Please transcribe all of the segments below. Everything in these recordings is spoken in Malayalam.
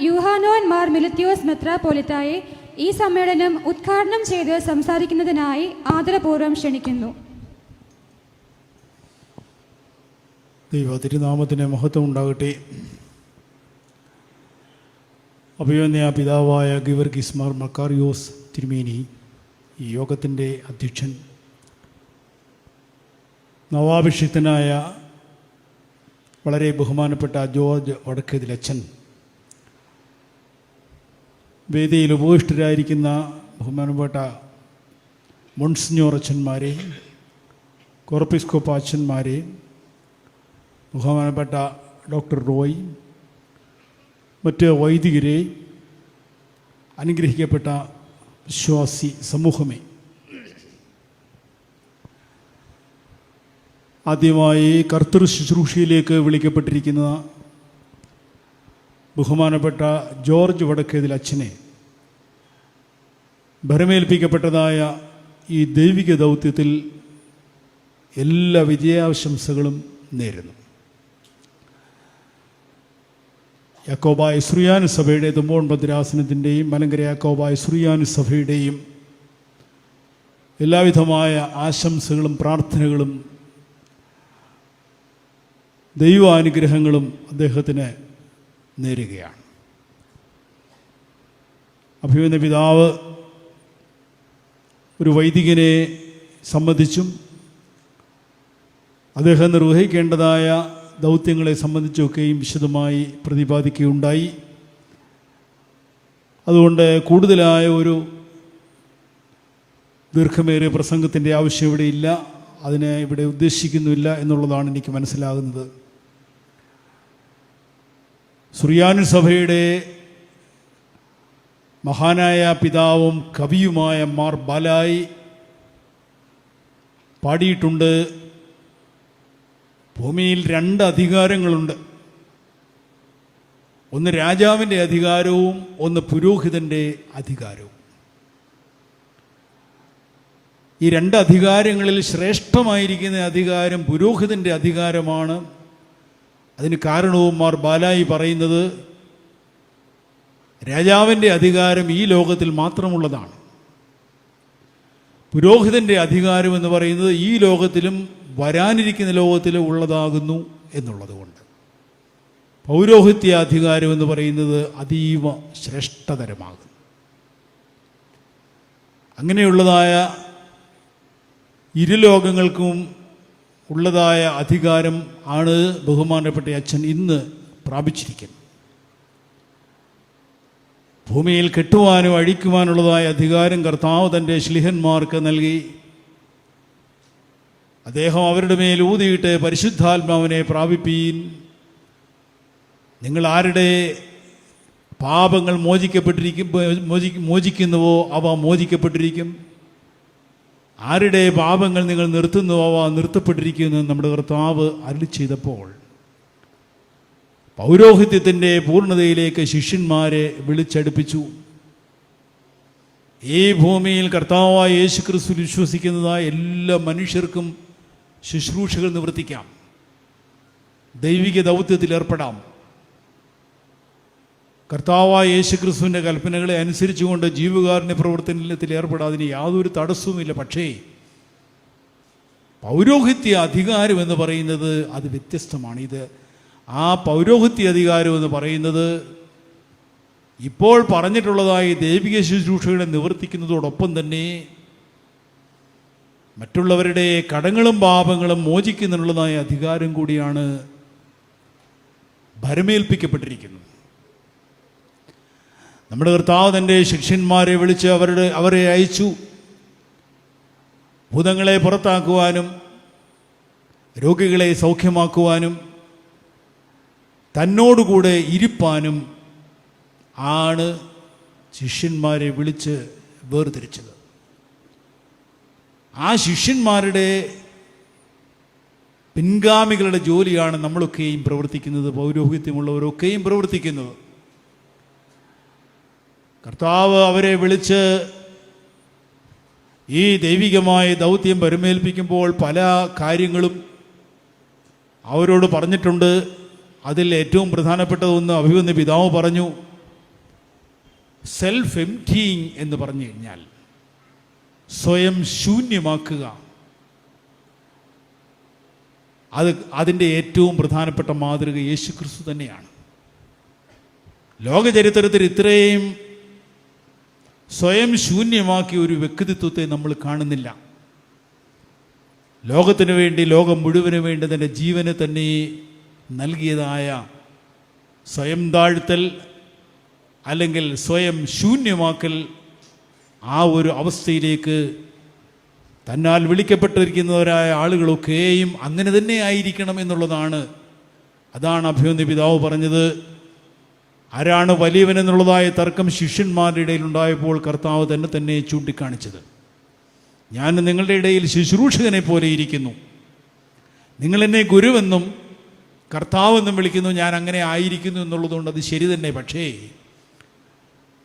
യൂഹാനോൻ മാർ മിലിത്തിയോസ് മെത്രാപ്പോലിത്തായെ ഈ സമ്മേളനം ഉദ്ഘാടനം ചെയ്ത് സംസാരിക്കുന്നതിനായി ആദരപൂർവ്വം ക്ഷണിക്കുന്നു. ദൈവ തിരുനാമത്തിന് മഹത്വം ഉണ്ടാകട്ടെ. അഭിവന്യ പിതാവായ ഗീവർഗീസ് മാർ മക്കാറിയോസ് തിരുമേനി, ഈ യോഗത്തിൻ്റെ അധ്യക്ഷൻ, നവാഭിഷിക്തനായ വളരെ ബഹുമാനപ്പെട്ട ജോർജ് വടക്കേതിലച്ചൻ, വേദിയിൽ ഉപവിഷ്ടരായിരിക്കുന്ന ബഹുമാനപ്പെട്ട മോൺസിഞ്ഞോർ അച്ഛന്മാരെ, കോർപ്പിസ്കോപ്പ അച്ഛന്മാരെ, ബഹുമാനപ്പെട്ട ഡോക്ടർ റോയ്, മറ്റ് വൈദികരെ, അനുഗ്രഹിക്കപ്പെട്ട വിശ്വാസി സമൂഹമേ, ആദ്യമായി കർത്തൃ ശുശ്രൂഷയിലേക്ക് വിളിക്കപ്പെട്ടിരിക്കുന്ന ബഹുമാനപ്പെട്ട ജോർജ് വടക്കേതിൽ അച്ഛനെ ഭരമേൽപ്പിക്കപ്പെട്ടതായ ഈ ദൈവിക ദൗത്യത്തിൽ എല്ലാ വിജയാശംസകളും നേരുന്നു. യാക്കോബായ സുറിയാനി സഭയുടെ തുമ്പോൺ ഭദ്രാസനത്തിൻ്റെയും മലങ്കര യാക്കോബായ സുറിയാനി സഭയുടെയും എല്ലാവിധമായ ആശംസകളും പ്രാർത്ഥനകളും ദൈവാനുഗ്രഹങ്ങളും അദ്ദേഹത്തിന് നേരുകയാണ്. അഭിമന്യ പിതാവ് ഒരു വൈദികനെ സംബന്ധിച്ചും അദ്ദേഹം നിർവഹിക്കേണ്ടതായ ദൗത്യങ്ങളെ സംബന്ധിച്ചൊക്കെയും വിശദമായി പ്രതിപാദിക്കുകയുണ്ടായി. അതുകൊണ്ട് കൂടുതലായ ഒരു ദീർഘമേറിയ പ്രസംഗത്തിൻ്റെ ആവശ്യം ഇവിടെ ഇല്ല, അതിനെ ഇവിടെ ഉദ്ദേശിക്കുന്നില്ല എന്നുള്ളതാണ് എനിക്ക് മനസ്സിലാകുന്നത്. സുറിയാനി സഭയുടെ മഹാനായ പിതാവും കവിയുമായ മാർ ബാലായി പാടിയിട്ടുണ്ട്, ഭൂമിയിൽ 2 അധികാരങ്ങളുണ്ട്. ഒന്ന് രാജാവിൻ്റെ അധികാരവും ഒന്ന് പുരോഹിതൻ്റെ അധികാരവും. ഈ 2 അധികാരങ്ങളിൽ ശ്രേഷ്ഠമായിരിക്കുന്ന അധികാരം പുരോഹിതൻ്റെ അധികാരമാണ്. അതിന് കാരണവും മാർ ബാലായി പറയുന്നത്, രാജാവിൻ്റെ അധികാരം ഈ ലോകത്തിൽ മാത്രമുള്ളതാണ്. പുരോഹിതൻ്റെ അധികാരം എന്ന് പറയുന്നത് ഈ ലോകത്തിലും വരാനിരിക്കുന്ന ലോകത്തിലും ഉള്ളതാകുന്നു എന്നുള്ളതുകൊണ്ട് പൗരോഹിത്യ അധികാരം എന്ന് പറയുന്നത് അതീവ ശ്രേഷ്ഠതരമാകും. അങ്ങനെയുള്ളതായ ഇരുലോകങ്ങൾക്കും ഉള്ളതായ അധികാരം ആണ് ബഹുമാനപ്പെട്ട അച്ഛൻ ഇന്ന് പ്രാപിച്ചിരിക്കുന്നത്. ഭൂമിയിൽ കെട്ടുവാനും അഴിക്കുവാനുള്ളതായ അധികാരം കർത്താവ് തൻ്റെ ശ്ലീഹന്മാർക്ക് നൽകി. അദ്ദേഹം അവരുടെ മേൽ ഊതിയിട്ട് പരിശുദ്ധാത്മാവിനെ പ്രാപിപ്പീൻ, നിങ്ങൾ ആരുടെ പാപങ്ങൾ മോചിക്കുന്നുവോ അവ മോചിക്കപ്പെട്ടിരിക്കും, ആരുടെ പാപങ്ങൾ നിങ്ങൾ നിർത്തുന്നുവോ അവ നിർത്തപ്പെട്ടിരിക്കുമെന്ന് നമ്മുടെ കർത്താവ് അരുളി ചെയ്തപ്പോൾ പൗരോഹിത്യത്തിൻ്റെ പൂർണ്ണതയിലേക്ക് ശിഷ്യന്മാരെ വിളിച്ചടുപ്പിച്ചു. ഈ ഭൂമിയിൽ കർത്താവായ യേശുക്രിസ്തു വിശ്വസിക്കുന്നതായ എല്ലാ മനുഷ്യർക്കും ശുശ്രൂഷകൾ നിവർത്തിക്കാം, ദൈവിക ദൗത്യത്തിൽ ഏർപ്പെടാം. കർത്താവായ യേശുക്രിസ്തുവിൻ്റെ കൽപ്പനകളെ അനുസരിച്ചുകൊണ്ട് ജീവകാരുണ്യ പ്രവർത്തനത്തിൽ ഏർപ്പെടാതിന് യാതൊരു തടസ്സവുമില്ല. പക്ഷേ പൗരോഹിത്യ അധികാരം എന്ന് പറയുന്നത് അത് വ്യത്യസ്തമാണ്. ആ പൗരോഹിത്യ അധികാരം എന്ന് പറയുന്നത് ഇപ്പോൾ പറഞ്ഞിട്ടുള്ളതായി ദൈവിക ശുശ്രൂഷകളെ നിവർത്തിക്കുന്നതോടൊപ്പം തന്നെ മറ്റുള്ളവരുടെ കടങ്ങളും പാപങ്ങളും മോചിക്കുന്നതിനുള്ളതായ അധികാരം കൂടിയാണ് ഭരമേൽപ്പിക്കപ്പെട്ടിരിക്കുന്നത്. നമ്മുടെ കർത്താവ് തൻ്റെ ശിഷ്യന്മാരെ വിളിച്ച് അവരെ അയച്ചു. ഭൂതങ്ങളെ പുറത്താക്കുവാനും രോഗികളെ സൗഖ്യമാക്കുവാനും തന്നോടുകൂടെ ഇരിപ്പാനും ആണ് ശിഷ്യന്മാരെ വിളിച്ച് വേർതിരിച്ചത്. ആ ശിഷ്യന്മാരുടെ പിൻഗാമികളുടെ ജോലിയാണ് നമ്മളൊക്കെയും പ്രവർത്തിക്കുന്നത്, പൗരോഹിത്യമുള്ളവരൊക്കെയും പ്രവർത്തിക്കുന്നത്. കർത്താവ് അവരെ വിളിച്ച് ഈ ദൈവികമായ ദൗത്യം പരമേൽപ്പിക്കുമ്പോൾ പല കാര്യങ്ങളും അവരോട് പറഞ്ഞിട്ടുണ്ട്. അതിൽ ഏറ്റവും പ്രധാനപ്പെട്ടതൊന്ന് അഭിവന്യ പിതാവ് പറഞ്ഞു, സെൽഫ് എംപ്റ്റിയിങ് എന്ന് പറഞ്ഞു കഴിഞ്ഞാൽ സ്വയം ശൂന്യമാക്കുക. അതിൻ്റെ ഏറ്റവും പ്രധാനപ്പെട്ട മാതൃക യേശുക്രിസ്തു തന്നെയാണ്. ലോകചരിത്രത്തിൽ ഇത്രയും സ്വയം ശൂന്യമാക്കിയ ഒരു വ്യക്തിത്വത്തെ നമ്മൾ കാണുന്നില്ല. ലോകത്തിനു വേണ്ടി, ലോകം മുഴുവന് വേണ്ടി തൻ്റെ ജീവനെ തന്നെ നൽകിയതായ സ്വയം താഴ്ത്തൽ അല്ലെങ്കിൽ സ്വയം ശൂന്യമാക്കൽ, ആ ഒരു അവസ്ഥയിലേക്ക് തന്നാൽ വിളിക്കപ്പെട്ടിരിക്കുന്നവരായ ആളുകളൊക്കെയും അങ്ങനെ തന്നെ ആയിരിക്കണം എന്നുള്ളതാണ്. അതാണ് അഭിമന്യ പിതാവ് പറഞ്ഞത്. ആരാണ് വലിയവനെന്നുള്ളതായ തർക്കം ശിഷ്യന്മാരുടെ ഇടയിൽ ഉണ്ടായപ്പോൾ കർത്താവ് തന്നെ ചൂണ്ടിക്കാണിച്ചത്. ഞാൻ നിങ്ങളുടെ ഇടയിൽ ശുശ്രൂഷകനെ പോലെ ഇരിക്കുന്നു. നിങ്ങളെന്നെ ഗുരുവെന്നും കർത്താവെന്നും വിളിക്കുന്നു. ഞാൻ അങ്ങനെ ആയിരിക്കുന്നു എന്നുള്ളതുകൊണ്ട് അത് ശരി തന്നെ. പക്ഷേ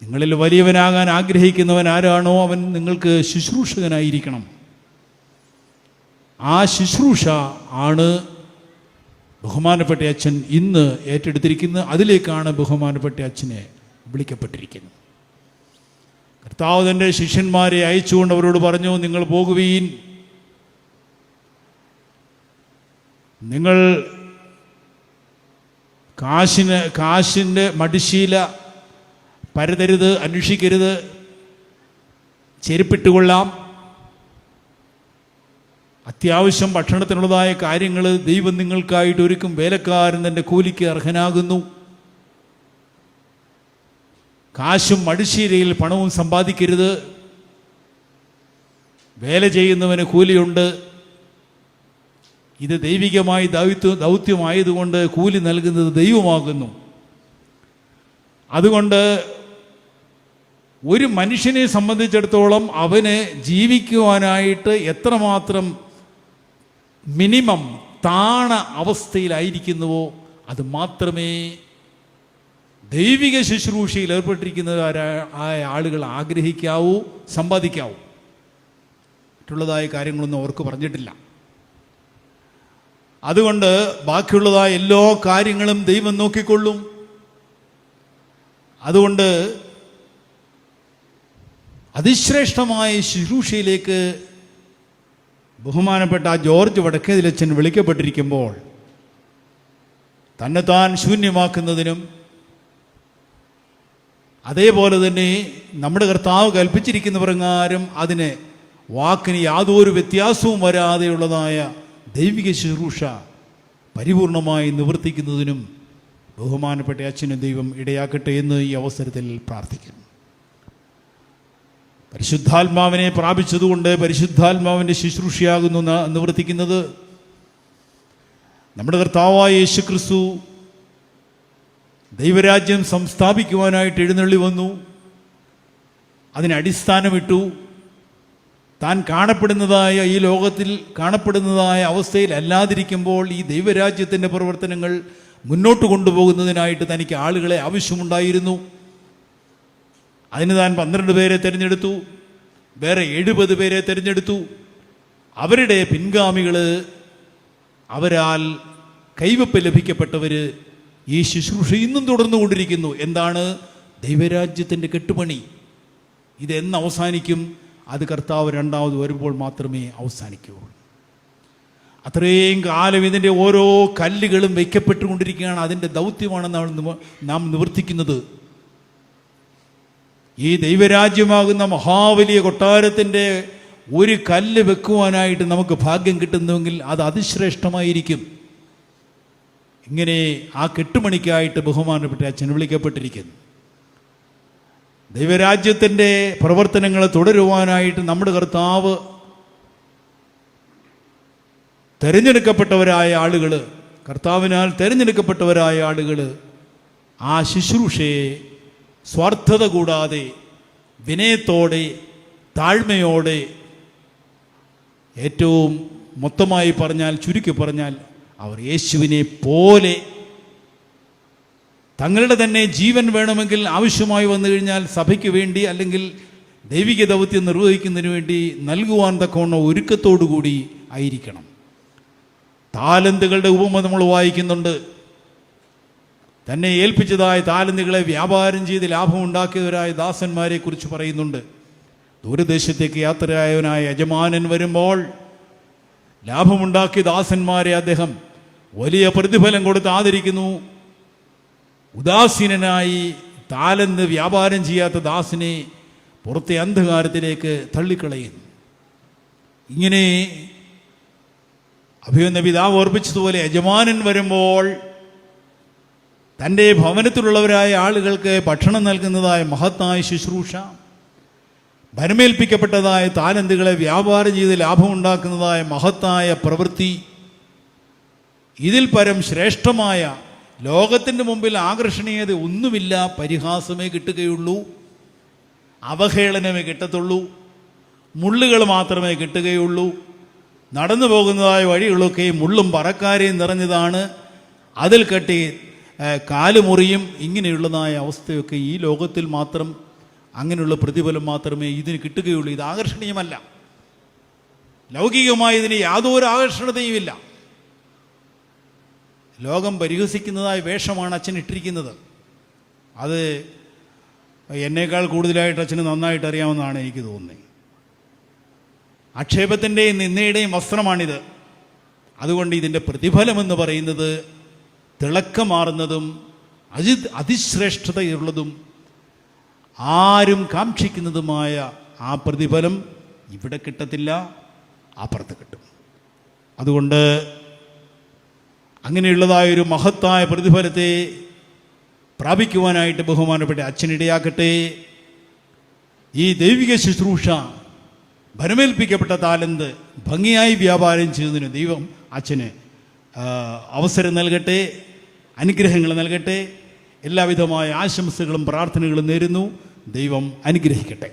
നിങ്ങളിൽ വലിയവനാകാൻ ആഗ്രഹിക്കുന്നവൻ ആരാണോ അവൻ നിങ്ങൾക്ക് ശുശ്രൂഷകനായിരിക്കണം. ആ ശുശ്രൂഷ ആണ് ബഹുമാനപ്പെട്ട അച്ഛൻ ഇന്ന് ഏറ്റെടുത്തിരിക്കുന്നത്. അതിലേക്കാണ് ബഹുമാനപ്പെട്ട അച്ഛനെ വിളിക്കപ്പെട്ടിരിക്കുന്നത്. കർത്താവ് തൻ്റെ ശിഷ്യന്മാരെ അയച്ചുകൊണ്ട് അവരോട് പറഞ്ഞു, നിങ്ങൾ പോകുവീൻ, നിങ്ങൾ കാശിൻ്റെ മടിശീല പരതരുത്, അന്വേഷിക്കരുത്, ചെരുപ്പിട്ടുകൊള്ളാം. അത്യാവശ്യം ഭക്ഷണത്തിനുള്ളതായ കാര്യങ്ങൾ ദൈവം നിങ്ങൾക്കായിട്ട് ഒരുക്കും. വേലക്കാരൻ തൻ്റെ കൂലിക്ക് അർഹനാകുന്നു. കാശും മടിശീലയിൽ പണവും സമ്പാദിക്കരുത്. വേല ചെയ്യുന്നവന് കൂലിയുണ്ട്. ഇത് ദൈവികമായി ദൗത്യമായതുകൊണ്ട് കൂലി നൽകുന്നത് ദൈവമാകുന്നു. അതുകൊണ്ട് ഒരു മനുഷ്യനെ സംബന്ധിച്ചിടത്തോളം അവന് ജീവിക്കുവാനായിട്ട് എത്രമാത്രം മിനിമം താണ അവസ്ഥയിലായിരിക്കുന്നുവോ അത് മാത്രമേ ദൈവിക ശുശ്രൂഷയിൽ ഏർപ്പെട്ടിരിക്കുന്നവരായ ആളുകൾ ആഗ്രഹിക്കാവൂ, സമ്പാദിക്കാവൂ. മറ്റുള്ളതായ കാര്യങ്ങളൊന്നും അവർക്ക് പറഞ്ഞിട്ടില്ല. അതുകൊണ്ട് ബാക്കിയുള്ളതായ എല്ലാ കാര്യങ്ങളും ദൈവം നോക്കിക്കൊള്ളും. അതുകൊണ്ട് അതിശ്രേഷ്ഠമായ ശുശ്രൂഷയിലേക്ക് ബഹുമാനപ്പെട്ട ജോർജ് വടക്കേതിലച്ചൻ വിളിക്കപ്പെട്ടിരിക്കുമ്പോൾ തന്നെത്താൻ ശൂന്യമാക്കുന്നതിനും അതേപോലെ തന്നെ നമ്മുടെ കർത്താവ് കൽപ്പിച്ചിരിക്കുന്ന പ്രകാരം അതിന് വാക്കിന് യാതൊരു വ്യത്യാസവും വരാതെയുള്ളതായ ദൈവിക ശുശ്രൂഷ പരിപൂർണമായി നിവർത്തിക്കുന്നതിനും ബഹുമാനപ്പെട്ട അച്ഛനും ദൈവം ഇടയാക്കട്ടെ എന്ന് ഈ അവസരത്തിൽ പ്രാർത്ഥിക്കുന്നു. പരിശുദ്ധാത്മാവിനെ പ്രാപിച്ചതുകൊണ്ട് പരിശുദ്ധാത്മാവിൻ്റെ ശുശ്രൂഷയാകുന്നു നിവർത്തിക്കുന്നത്. നമ്മുടെ കർത്താവായ യേശുക്രിസ്തു ദൈവരാജ്യം സംസ്ഥാപിക്കുവാനായിട്ട് എഴുന്നള്ളി വന്നു. അതിന് അടിസ്ഥാനമിട്ടു. താൻ കാണപ്പെടുന്നതായ ഈ ലോകത്തിൽ കാണപ്പെടുന്നതായ അവസ്ഥയിൽ അല്ലാതിരിക്കുമ്പോൾ ഈ ദൈവരാജ്യത്തിൻ്റെ പ്രവർത്തനങ്ങൾ മുന്നോട്ട് കൊണ്ടുപോകുന്നതിനായിട്ട് തനിക്ക് ആളുകളെ ആവശ്യമുണ്ടായിരുന്നു. അതിന് താൻ 12 പേരെ തിരഞ്ഞെടുത്തു. വേറെ 70 പേരെ തിരഞ്ഞെടുത്തു. അവരുടെ പിൻഗാമികൾ, അവരാൽ കൈവപ്പ് ലഭിക്കപ്പെട്ടവർ ഈ ശുശ്രൂഷ ഇന്നും തുടർന്നുകൊണ്ടിരിക്കുന്നു. എന്താണ്? ദൈവരാജ്യത്തിൻ്റെ കെട്ടുപണി. ഇതെന്ന് അവസാനിക്കും? അത് കർത്താവ് രണ്ടാമത് വരുമ്പോൾ മാത്രമേ അവസാനിക്കുകയുള്ളൂ. അത്രയും കാലം ഇതിൻ്റെ ഓരോ കല്ലുകളും വയ്ക്കപ്പെട്ടുകൊണ്ടിരിക്കുകയാണ്. അതിൻ്റെ ദൗത്യമാണ് നാം നിവർത്തിക്കുന്നത്. ഈ ദൈവരാജ്യമാകുന്ന മഹാവലിയ കൊട്ടാരത്തിൻ്റെ ഒരു കല്ല് വെക്കുവാനായിട്ട് നമുക്ക് ഭാഗ്യം കിട്ടുന്നുവെങ്കിൽ അത് അതിശ്രേഷ്ഠമായിരിക്കും. ഇങ്ങനെ ആ കെട്ടുമണിക്കായിട്ട് ബഹുമാനപ്പെട്ട അച്ഛൻ വിളിക്കപ്പെട്ടിരിക്കുന്നു. ദൈവരാജ്യത്തിൻ്റെ പ്രവർത്തനങ്ങൾ തുടരുവാനായിട്ട് നമ്മുടെ കർത്താവ് തിരഞ്ഞെടുക്കപ്പെട്ടവരായ ആളുകൾ, കർത്താവിനാൽ തിരഞ്ഞെടുക്കപ്പെട്ടവരായ ആളുകൾ ആ ശുശ്രൂഷയെ സ്വാർത്ഥത കൂടാതെ വിനയത്തോടെ താഴ്മയോടെ, ഏറ്റവും മൊത്തമായി പറഞ്ഞാൽ, ചുരുക്കി പറഞ്ഞാൽ, അവർ യേശുവിനെ പോലെ തങ്ങളുടെ തന്നെ ജീവൻ വേണമെങ്കിൽ ആവശ്യമായി വന്നു കഴിഞ്ഞാൽ സഭയ്ക്ക് വേണ്ടി അല്ലെങ്കിൽ ദൈവിക ദൗത്യം നിർവഹിക്കുന്നതിന് വേണ്ടി നൽകുവാൻ തക്കവണ്ണം ഒരുക്കത്തോടുകൂടി ആയിരിക്കണം. താലന്തുകളുടെ ഉപമ നമ്മൾ വായിക്കുന്നുണ്ട്. തന്നെ ഏൽപ്പിച്ചതായ താലന്തുകളെ വ്യാപാരം ചെയ്ത് ലാഭമുണ്ടാക്കിയവരായ ദാസന്മാരെ കുറിച്ച് പറയുന്നുണ്ട്. ദൂരദേശത്തേക്ക് യാത്രയായവനായ യജമാനൻ വരുമ്പോൾ ലാഭമുണ്ടാക്കിയ ദാസന്മാരെ അദ്ദേഹം വലിയ പ്രതിഫലം കൊടുത്ത് ആദരിക്കുന്നു. ഉദാസീനനായി താലന്ത് വ്യാപാരം ചെയ്യാത്ത ദാസനെ പുറത്തെ അന്ധകാരത്തിലേക്ക് തള്ളിക്കളയുന്നു. ഇങ്ങനെ അഭിമന്യ പിതാവ് ഓർപ്പിച്ചതുപോലെ യജമാനൻ വരുമ്പോൾ തൻ്റെ ഭവനത്തിലുള്ളവരായ ആളുകൾക്ക് ഭക്ഷണം നൽകുന്നതായ മഹത്തായ ശുശ്രൂഷ, ഭരമേൽപ്പിക്കപ്പെട്ടതായ താലന്തുകളെ വ്യാപാരം ചെയ്ത് ലാഭമുണ്ടാക്കുന്നതായ മഹത്തായ പ്രവൃത്തി, ഇതിൽ പരം ശ്രേഷ്ഠമായ ലോകത്തിൻ്റെ മുമ്പിൽ ആകർഷണീയത ഒന്നുമില്ല. പരിഹാസമേ കിട്ടുകയുള്ളൂ, അവഹേളനമേ കിട്ടത്തുള്ളൂ, മുള്ളുകൾ മാത്രമേ കിട്ടുകയുള്ളൂ. നടന്നു പോകുന്നതായ വഴികളൊക്കെ മുള്ളും പറക്കാരെയും നിറഞ്ഞതാണ്. അതിൽ കെട്ടി കാലുമുറിയും ഇങ്ങനെയുള്ളതായ അവസ്ഥയൊക്കെ ഈ ലോകത്തിൽ മാത്രം, അങ്ങനെയുള്ള പ്രതിഫലം മാത്രമേ ഇതിന് കിട്ടുകയുള്ളൂ. ഇത് ആകർഷണീയമല്ല. ലൗകികമായി ഇതിന് യാതൊരു ആകർഷണതയുമില്ല. ലോകം പരിഹസിക്കുന്നതായ വേഷമാണ് അച്ഛൻ ഇട്ടിരിക്കുന്നത്. അത് എന്നേക്കാൾ കൂടുതലായിട്ട് അച്ഛന് നന്നായിട്ട് അറിയാമെന്നാണ് എനിക്ക് തോന്നുന്നത്. ആക്ഷേപത്തിൻ്റെയും നിന്ദയുടെയും വസ്ത്രമാണിത്. അതുകൊണ്ട് ഇതിൻ്റെ പ്രതിഫലമെന്ന് പറയുന്നത് തിളക്കമാർന്നതും അതിശ്രേഷ്ഠതയുള്ളതും ആരും കാക്ഷിക്കുന്നതുമായ ആ പ്രതിഫലം ഇവിടെ കിട്ടത്തില്ല, അപ്പുറത്ത് കിട്ടും. അതുകൊണ്ട് അങ്ങനെയുള്ളതായൊരു മഹത്തായ പ്രതിഫലത്തെ പ്രാപിക്കുവാനായിട്ട് ബഹുമാനപ്പെട്ട അച്ഛനിടയാക്കട്ടെ. ഈ ദൈവിക ശുശ്രൂഷ, ഭരമേൽപ്പിക്കപ്പെട്ട താലന്ത് ഭംഗിയായി വ്യാപാരം ചെയ്യുന്നതിന് ദൈവം അച്ഛന് അവസരം നൽകട്ടെ, അനുഗ്രഹങ്ങൾ നൽകട്ടെ. എല്ലാവിധമായ ആശംസകളും പ്രാർത്ഥനകളും നേരുന്നു. ദൈവം അനുഗ്രഹിക്കട്ടെ.